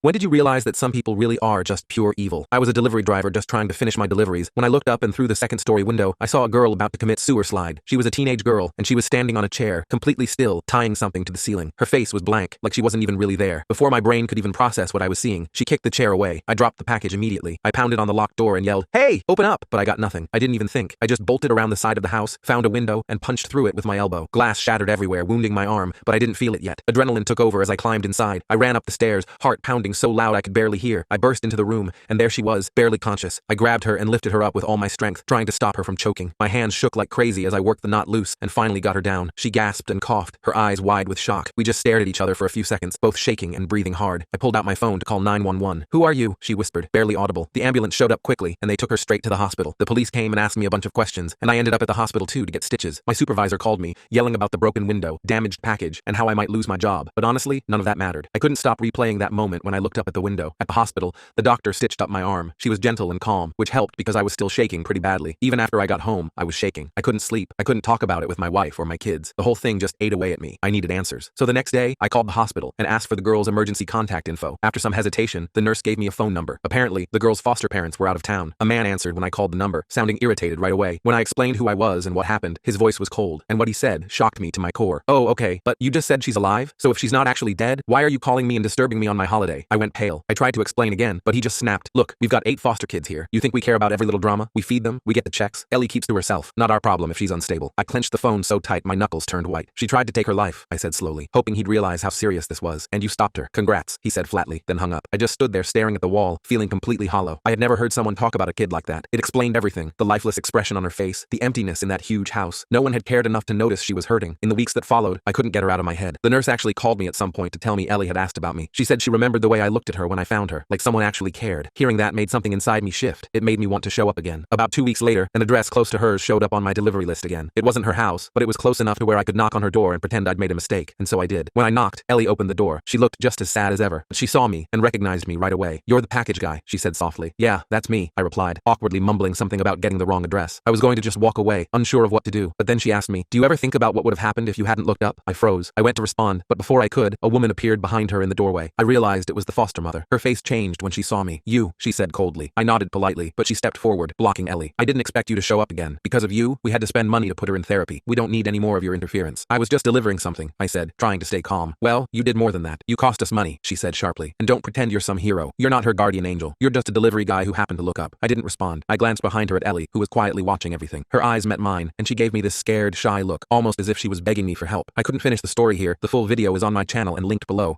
When did you realize that some people really are just pure evil? I was a delivery driver just trying to finish my deliveries. When I looked up and through the second-story window, I saw a girl about to commit sewer slide. She was a teenage girl, and she was standing on a chair, completely still, tying something to the ceiling. Her face was blank, like she wasn't even really there. Before my brain could even process what I was seeing, she kicked the chair away. I dropped the package immediately. I pounded on the locked door and yelled, "Hey, open up!" But I got nothing. I didn't even think. I just bolted around the side of the house, found a window, and punched through it with my elbow. Glass shattered everywhere, wounding my arm, but I didn't feel it yet. Adrenaline took over as I climbed inside. I ran up the stairs, heart pounding so loud I could barely hear. I burst into the room, and there she was, barely conscious. I grabbed her and lifted her up with all my strength, trying to stop her from choking. My hands shook like crazy as I worked the knot loose and finally got her down. She gasped and coughed, her eyes wide with shock. We just stared at each other for a few seconds, both shaking and breathing hard. I pulled out my phone to call 911. "Who are you?" she whispered, barely audible. The ambulance showed up quickly, and they took her straight to the hospital. The police came and asked me a bunch of questions, and I ended up at the hospital too to get stitches. My supervisor called me, yelling about the broken window, damaged package, and how I might lose my job. But honestly, none of that mattered. I couldn't stop replaying that moment when I looked up at the window. At the hospital, the doctor stitched up my arm. She was gentle and calm, which helped because I was still shaking pretty badly. Even after I got home, I was shaking. I couldn't sleep. I couldn't talk about it with my wife or my kids. The whole thing just ate away at me. I needed answers. So the next day, I called the hospital and asked for the girl's emergency contact info. After some hesitation, the nurse gave me a phone number. Apparently, the girl's foster parents were out of town. A man answered when I called the number, sounding irritated right away. When I explained who I was and what happened, his voice was cold, and what he said shocked me to my core. "Oh, okay, but you just said she's alive? So if she's not actually dead, why are you calling me and disturbing me on my holiday?" I went pale. I tried to explain again, but he just snapped, "Look, we've got 8 foster kids here. You think we care about every little drama? We feed them, we get the checks. Ellie keeps to herself. Not our problem if she's unstable." I clenched the phone so tight my knuckles turned white. "She tried to take her life," I said slowly, hoping he'd realize how serious this was. "And you stopped her. Congrats," he said flatly, then hung up. I just stood there staring at the wall, feeling completely hollow. I had never heard someone talk about a kid like that. It explained everything. The lifeless expression on her face, the emptiness in that huge house. No one had cared enough to notice she was hurting. In the weeks that followed, I couldn't get her out of my head. The nurse actually called me at some point to tell me Ellie had asked about me. She said she remembered the way I looked at her when I found her, like someone actually cared. Hearing that made something inside me shift. It made me want to show up again. About 2 weeks later, an address close to hers showed up on my delivery list again. It wasn't her house, but it was close enough to where I could knock on her door and pretend I'd made a mistake, and so I did. When I knocked, Ellie opened the door. She looked just as sad as ever, but she saw me and recognized me right away. "You're the package guy," she said softly. "Yeah, that's me," I replied, awkwardly mumbling something about getting the wrong address. I was going to just walk away, unsure of what to do, but then she asked me, "Do you ever think about what would have happened if you hadn't looked up?" I froze. I went to respond, but before I could, a woman appeared behind her in the doorway. I realized it was the foster mother. Her face changed when she saw me. "You," she said coldly. I nodded politely, but she stepped forward, blocking Ellie. "I didn't expect you to show up again. Because of you, we had to spend money to put her in therapy. We don't need any more of your interference." "I was just delivering something," I said, trying to stay calm. "Well, you did more than that. You cost us money," she said sharply. "And don't pretend you're some hero. You're not her guardian angel. You're just a delivery guy who happened to look up." I didn't respond. I glanced behind her at Ellie, who was quietly watching everything. Her eyes met mine, and she gave me this scared, shy look, almost as if she was begging me for help. I couldn't finish the story here. The full video is on my channel and linked below.